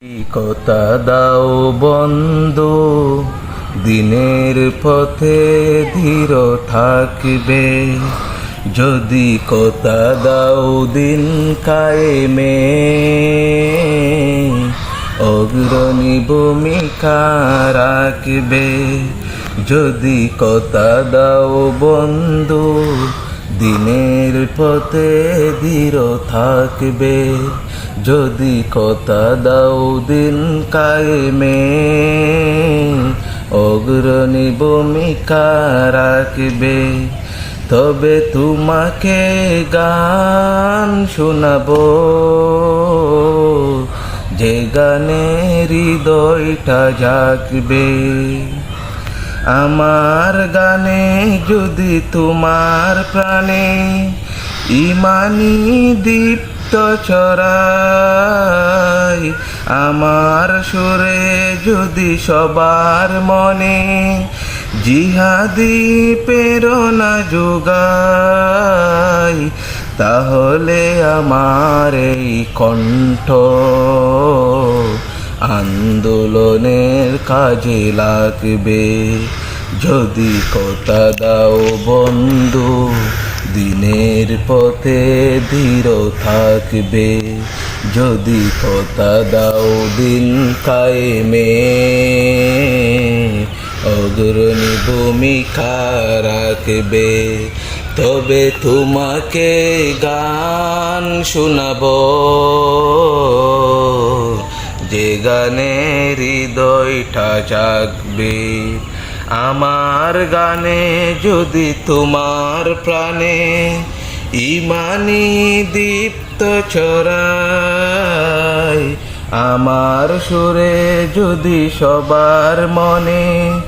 কথা দাও বন্ধু, দিনের পথে ধীর থাকবে। যদি কথা দাও দিন কায়েমে, অগ্রণী ভূমিকা রাখবে। যদি কথা দাও বন্ধু, দিনের পথে ধীর থাকবে। যদি কথা দাও দিন কায়েমে, অগ্রণী ভূমিকা রাখবে। তবে তোমাকে গান শোনাবো, যে গানে হৃদয়টা জাগবে। আমার গানে যদি তোমার প্রাণে ইমানি দীপ্ত ছড়ায়, আমার সুরে যদি সবার মনে জিহাদি প্রেরণা যোগায়, তাহলে আমার এই কণ্ঠ আন্দোলনের কাজে লাগবে। যদি কথা দাও বন্ধু, দিনের পথে ধীর থাকবে। যদি কথা দাও দিন কায়েমে, অগ্রণী ভূমিকা রাখবে। তবে তোমাকে গান শোনাবো, যে গানে হৃদয়টা জাগবে। আমার গানে যদি তোমার প্রাণে ইমানি দীপ্ত ছড়ায়, আমার সুরে যদি সবার মনে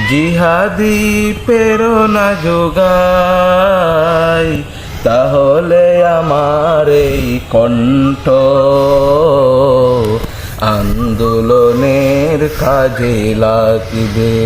জিহাদি প্রেরণা যোগায়, তাহলে আমার এই কণ্ঠ আন্দোলনের কাজে লাগবে।